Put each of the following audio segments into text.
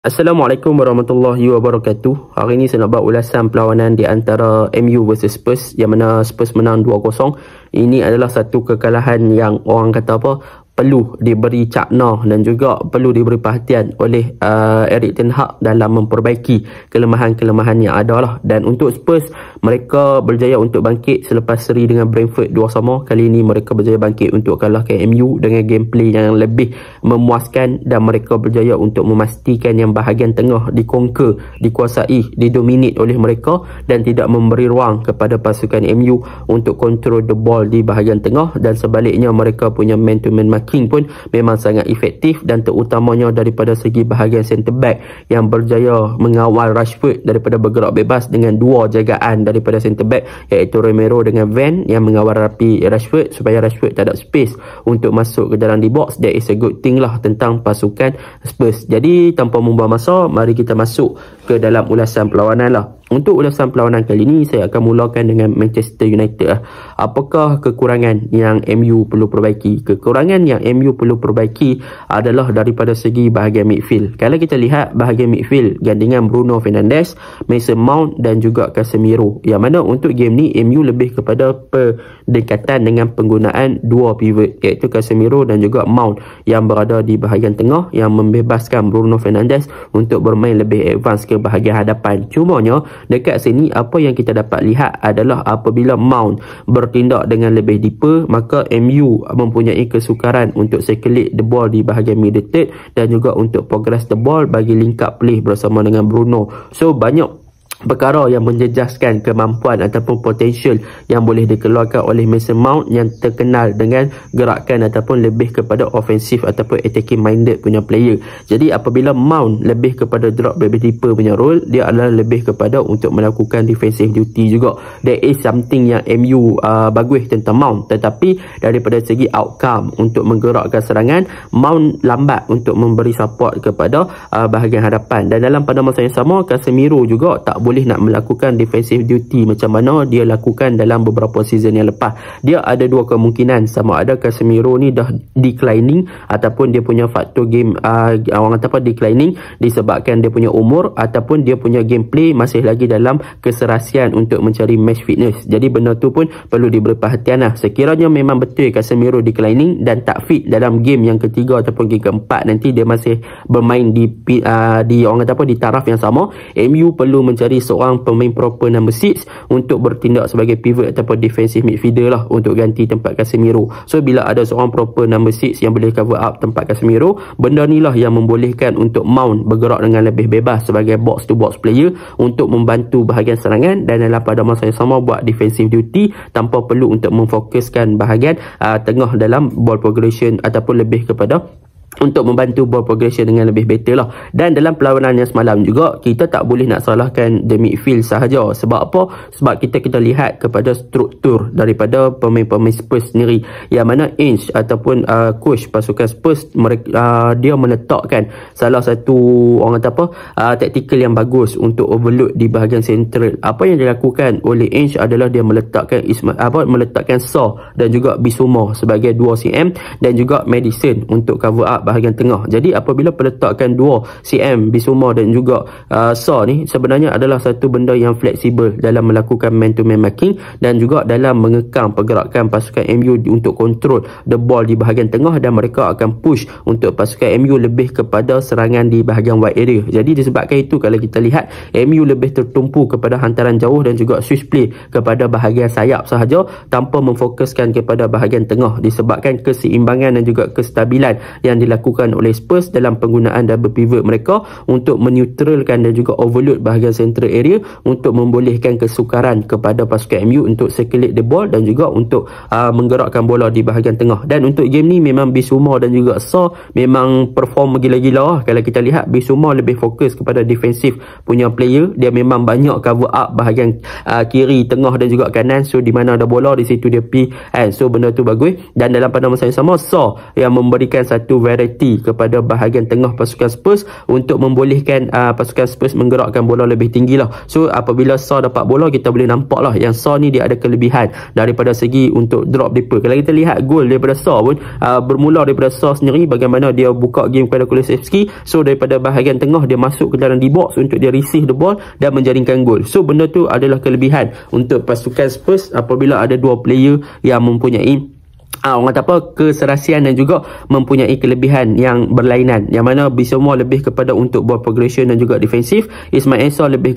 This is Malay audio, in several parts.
Assalamualaikum warahmatullahi wabarakatuh. Hari ini saya nak buat ulasan perlawanan di antara MU versus Spurs, yang mana Spurs menang 2-0. Ini adalah satu kekalahan yang orang kata apa, perlu diberi cakna dan juga perlu diberi perhatian oleh Erik ten Hag dalam memperbaiki kelemahan-kelemahan yang ada lah. Dan untuk Spurs, mereka berjaya untuk bangkit selepas seri dengan Brentford 2-0. Kali ini mereka berjaya bangkit untuk kalahkan MU dengan gameplay yang lebih memuaskan, dan mereka berjaya untuk memastikan yang bahagian tengah dikuasai, didominate oleh mereka dan tidak memberi ruang kepada pasukan MU untuk control the ball di bahagian tengah. Dan sebaliknya, mereka punya man-to-man marking pun memang sangat efektif, dan terutamanya daripada segi bahagian centre back yang berjaya mengawal Rashford daripada bergerak bebas dengan dua jagaan daripada centre back, iaitu Romero dengan Van, yang mengawal rapi Rashford supaya Rashford tak ada space untuk masuk ke dalam di box. That is a good thing lah tentang pasukan Spurs. Jadi tanpa membuang masa, mari kita masuk ke dalam ulasan perlawanan lah. Untuk ulasan perlawanan kali ini, saya akan mulakan dengan Manchester United. Apakah kekurangan yang MU perlu perbaiki? Kekurangan yang MU perlu perbaiki adalah daripada segi bahagian midfield. Kalau kita lihat bahagian midfield, gandingan Bruno Fernandes, Mason Mount dan juga Casemiro, yang mana untuk game ni MU lebih kepada pendekatan dengan penggunaan dua pivot, iaitu Casemiro dan juga Mount, yang berada di bahagian tengah, yang membebaskan Bruno Fernandes untuk bermain lebih advance ke bahagian hadapan. Cumanya dekat sini, apa yang kita dapat lihat adalah apabila Mount bertindak dengan lebih deeper, maka MU mempunyai kesukaran untuk circulate the ball di bahagian middle third dan juga untuk progress the ball bagi link up play bersama dengan Bruno. So banyak perkara yang menjejaskan kemampuan ataupun potensial yang boleh dikeluarkan oleh Mason Mount, yang terkenal dengan gerakan ataupun lebih kepada offensive ataupun attacking minded punya player. Jadi apabila Mount lebih kepada drop baby deeper punya role, dia adalah lebih kepada untuk melakukan defensive duty juga. That is something yang MU bagus tentang Mount. Tetapi daripada segi outcome untuk menggerakkan serangan, Mount lambat untuk memberi support kepada bahagian hadapan. Dan dalam pada masa yang sama, Casemiro juga tak boleh nak melakukan defensive duty macam mana dia lakukan dalam beberapa season yang lepas. Dia ada dua kemungkinan, sama ada Casemiro ni dah declining ataupun dia punya faktor game orang kata apa, declining disebabkan dia punya umur, ataupun dia punya gameplay masih lagi dalam keserasian untuk mencari match fitness. Jadi benda tu pun perlu diberi perhatian lah. Sekiranya memang betul Casemiro declining dan tak fit dalam game yang ketiga ataupun game keempat, nanti dia masih bermain di orang kata apa, di taraf yang sama, MU perlu mencari seorang pemain proper number 6 untuk bertindak sebagai pivot ataupun defensive midfielder lah, untuk ganti tempat Casemiro. So bila ada seorang proper number 6 yang boleh cover up tempat Casemiro, benda ni lah yang membolehkan untuk Mount bergerak dengan lebih bebas sebagai box to box player untuk membantu bahagian serangan, dan dalam pada masa yang sama buat defensive duty tanpa perlu untuk memfokuskan bahagian tengah dalam ball progression ataupun lebih kepada untuk membantu ball progression dengan lebih better lah. Dan dalam perlawanan yang semalam juga, kita tak boleh nak salahkan the midfield sahaja. Sebab apa? Sebab kita lihat kepada struktur daripada pemain-pemain Spurs sendiri, yang mana Ange ataupun coach pasukan Spurs, mereka dia meletakkan salah satu orang kata apa, tactical yang bagus untuk overload di bahagian central. Apa yang dilakukan oleh Ange adalah dia meletakkan Shaw dan juga Bissouma sebagai 2 cm dan juga Maddison untuk cover up bahagian tengah. Jadi apabila peletakan 2 cm Bissouma dan juga Shaw ni, sebenarnya adalah satu benda yang fleksibel dalam melakukan man-to-man marking dan juga dalam mengekang pergerakan pasukan MU untuk kontrol the ball di bahagian tengah, dan mereka akan push untuk pasukan MU lebih kepada serangan di bahagian wide area. Jadi disebabkan itu, kalau kita lihat MU lebih tertumpu kepada hantaran jauh dan juga switch play kepada bahagian sayap sahaja tanpa memfokuskan kepada bahagian tengah, disebabkan keseimbangan dan juga kestabilan yang dilakukan oleh Spurs dalam penggunaan double pivot mereka untuk meneutralkan dan juga overload bahagian central area, untuk membolehkan kesukaran kepada pasukan MU untuk circulate the ball dan juga untuk menggerakkan bola di bahagian tengah. Dan untuk game ni memang Bissouma dan juga Shaw memang perform gila-gila lah. Kalau kita lihat, Bissouma lebih fokus kepada defensif punya player, dia memang banyak cover up bahagian kiri, tengah dan juga kanan. So di mana ada bola, di situ dia pergi, so benda tu bagus. Dan dalam pada masa yang sama, Shaw yang memberikan satu variety priority kepada bahagian tengah pasukan Spurs untuk membolehkan pasukan Spurs menggerakkan bola lebih tinggi lah. So apabila Shaw dapat bola, kita boleh nampak lah yang Shaw ni dia ada kelebihan daripada segi untuk drop deeper. Kalau kita lihat gol daripada Shaw pun bermula daripada Shaw sendiri, bagaimana dia buka game kepada Kulusevski. So daripada bahagian tengah dia masuk ke dalam D-box untuk dia receive the ball dan menjaringkan gol. So benda tu adalah kelebihan untuk pasukan Spurs apabila ada dua player yang mempunyai orang kata apa, keserasian dan juga mempunyai kelebihan yang berlainan, yang mana Bissouma lebih kepada untuk ball progression dan juga defensif, Ismail Sarr lebih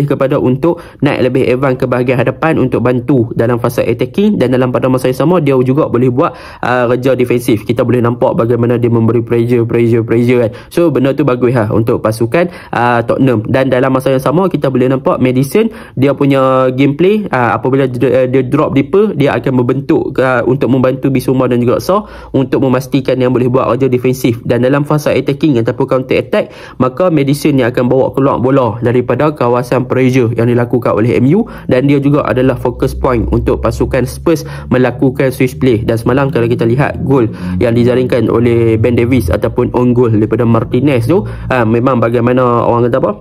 kepada untuk naik lebih advance ke bahagian hadapan untuk bantu dalam fasa attacking, dan dalam pada masa yang sama dia juga boleh buat kerja defensif. Kita boleh nampak bagaimana dia memberi pressure kan. So benda tu bagus untuk pasukan Tottenham. Dan dalam masa yang sama kita boleh nampak Maddison, dia punya gameplay apabila dia drop deeper, dia akan membentuk untuk membantu Bissouma dan juga Shaw untuk memastikan yang boleh buat kerja defensif, dan dalam fasa attacking ataupun counter attack, maka Maddison yang akan bawa keluar bola daripada kawasan pressure yang dilakukan oleh MU, dan dia juga adalah fokus point untuk pasukan Spurs melakukan switch play. Dan semalam kalau kita lihat gol yang dijaringkan oleh Ben Davies ataupun on goal daripada Martinez tu, memang bagaimana orang kata apa,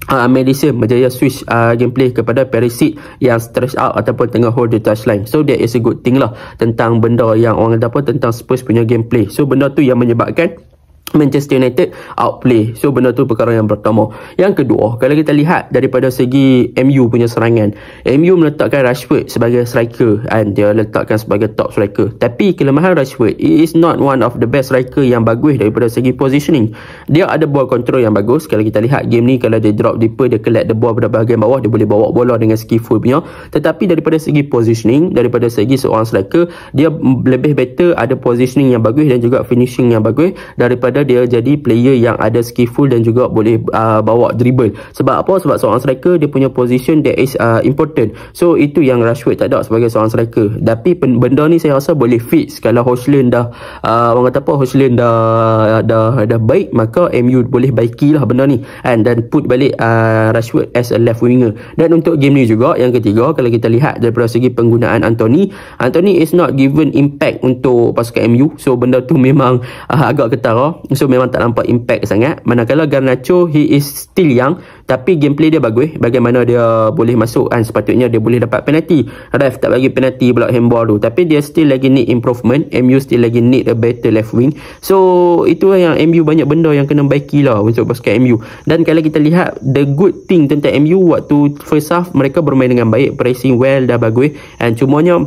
Maddison berjaya switch gameplay kepada Perisic yang stretch out ataupun tengah hold the touchline. So that is a good thing lah tentang benda yang orang kata apa, tentang Spurs punya gameplay. So benda tu yang menyebabkan Manchester United outplay. So benda tu perkara yang pertama. Yang kedua, kalau kita lihat daripada segi MU punya serangan, MU meletakkan Rashford sebagai striker dan dia letakkan sebagai top striker. Tapi kelemahan Rashford, he is not one of the best striker yang bagus daripada segi positioning. Dia ada ball control yang bagus. Kalau kita lihat game ni, kalau dia drop deeper, dia collect the ball pada bahagian bawah, dia boleh bawa bola dengan skillful punya. Tetapi daripada segi positioning, daripada segi seorang striker, dia lebih better ada positioning yang bagus dan juga finishing yang bagus daripada dia jadi player yang ada skillful dan juga boleh bawa dribble. Sebab apa? Sebab seorang striker dia punya position that is important. So itu yang Rashford tak ada sebagai seorang striker. Tapi benda ni saya rasa boleh fix kalau Hojlund dah orang kata apa, Hojlund dah baik, maka MU boleh baikilah benda ni dan put balik Rashford as a left winger. Dan untuk game ni juga yang ketiga, kalau kita lihat daripada segi penggunaan Anthony is not given impact untuk pasukan MU. So benda tu memang agak ketara. So memang tak nampak impact sangat. Manakala Garnacho, he is still young, tapi gameplay dia bagus. Bagaimana dia boleh masuk dan sepatutnya dia boleh dapat penalty. Ref tak bagi penalty pula handball tu. Tapi dia still lagi need improvement. MU still lagi need a better left wing. So itu yang MU banyak benda yang kena baiki lah untuk pasukan MU. Dan kalau kita lihat the good thing tentang MU, waktu first half mereka bermain dengan baik, pressing well dah bagus, and cumanya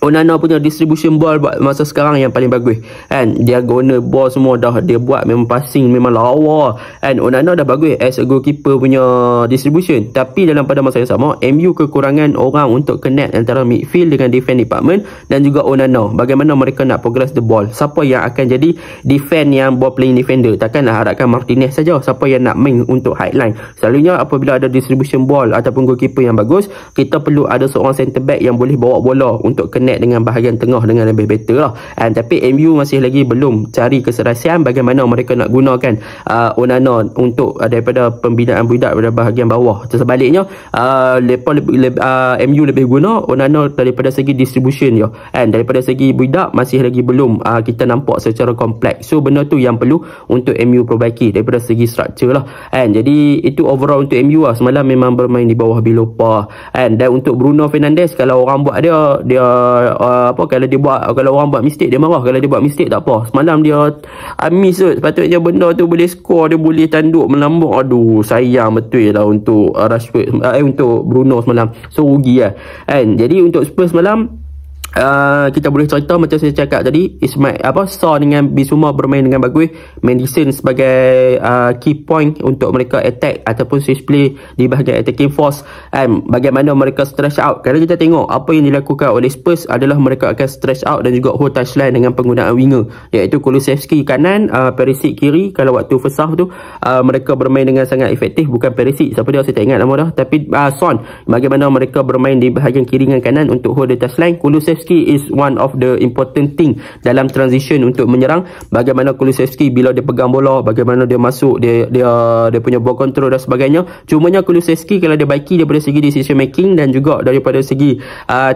Onana punya distribution ball buat masa sekarang yang paling bagus kan. Dia guna ball semua dah dia buat, memang passing memang lawa, and Onana dah bagus as a goalkeeper punya distribution. Tapi dalam pada masa yang sama, MU kekurangan orang untuk connect antara midfield dengan defend department dan juga Onana. Bagaimana mereka nak progress the ball? Siapa yang akan jadi defend yang ball playing defender? Takkanlah harapkan Martinez saja. Siapa yang nak main untuk high line? Selalunya apabila ada distribution ball ataupun goalkeeper yang bagus, kita perlu ada seorang centre back yang boleh bawa bola untuk connect dengan bahagian tengah dengan lebih better lah. Tapi MU masih lagi belum cari keserasian bagaimana mereka nak gunakan Onana untuk daripada pembinaan budak pada bahagian bawah. Sebaliknya MU lebih guna Onana daripada segi distribution ya, and daripada segi budak masih lagi belum kita nampak secara kompleks. So benda tu yang perlu untuk MU perbaiki daripada segi structure lah. Jadi itu overall untuk MU lah. Semalam memang bermain di bawah below par. Dan untuk Bruno Fernandes, kalau orang buat dia kalau orang buat mistake dia marah, kalau dia buat mistake tak apa. Semalam dia miss tu, sepatutnya benda tu boleh score, dia boleh tanduk melambung. Aduh, sayang betul lah untuk Rashford, untuk Bruno semalam. So rugi lah jadi untuk Spurs semalam, kita boleh cerita macam saya cakap tadi, Shaw dengan Bissouma bermain dengan bagus, Maddison sebagai key point untuk mereka attack ataupun switch play di bahagian attacking force, bagaimana mereka stretch out. Kalau kita tengok apa yang dilakukan oleh Spurs adalah mereka akan stretch out dan juga hold touchline dengan penggunaan winger, iaitu Kulusevski kanan, Perisic kiri. Kalau waktu first half tu mereka bermain dengan sangat efektif, bukan Perisic, siapa dia saya tak ingat nama dah, tapi Son, bagaimana mereka bermain di bahagian kiri dan kanan untuk hold the touchline. Kulusevski Kulusevski is one of the important thing dalam transition untuk menyerang. Bagaimana Kulusevski bila dia pegang bola, bagaimana dia masuk, dia punya ball control dan sebagainya. Cumanya Kulusevski kalau dia baiki daripada segi decision making dan juga daripada segi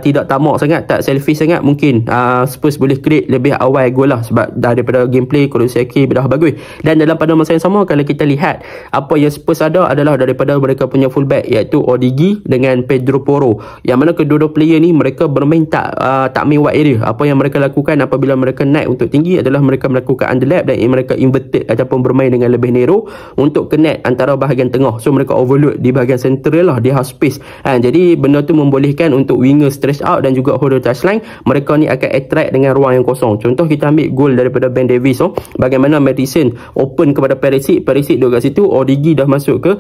tidak tamak sangat, tak selfish sangat, mungkin Spurs boleh create lebih awal gol lah, sebab daripada gameplay Kulusevski dah bagus. Dan dalam pada masa yang sama, kalau kita lihat apa yang Spurs ada adalah daripada mereka punya fullback, iaitu Origi dengan Pedro Porro, yang mana kedua-dua player ni mereka bermain tak main wide area. Apa yang mereka lakukan apabila mereka naik untuk tinggi adalah mereka melakukan underlap dan mereka inverted ataupun bermain dengan lebih narrow untuk connect antara bahagian tengah. So mereka overload di bahagian central lah, di half space. Jadi benda tu membolehkan untuk winger stretch out dan juga hold touchline. Mereka ni akan attract dengan ruang yang kosong. Contoh kita ambil gol daripada Ben Davies, bagaimana Madison open kepada Perisic duduk kat situ, Origi dah masuk ke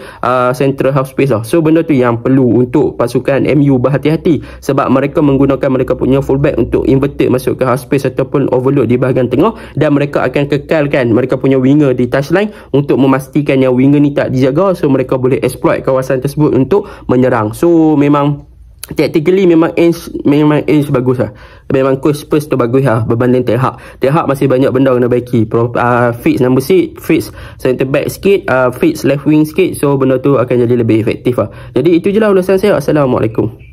central half space lah. So benda tu yang perlu untuk pasukan MU berhati-hati, sebab mereka menggunakan mereka punya fullback untuk inverted masuk ke half space ataupun overload di bahagian tengah, dan mereka akan kekalkan mereka punya winger di touchline untuk memastikan yang winger ni tak dijaga. So mereka boleh exploit kawasan tersebut untuk menyerang. So memang tactically memang Ainge bagus lah. Memang coach Spurs tu bagus lah berbanding Ten Hag. Ten Hag masih banyak benda kena baiki. Fix number 6, fix centre back sikit, fix left wing sikit. So benda tu akan jadi lebih efektif lah. Jadi itu je lah ulasan saya. Assalamualaikum.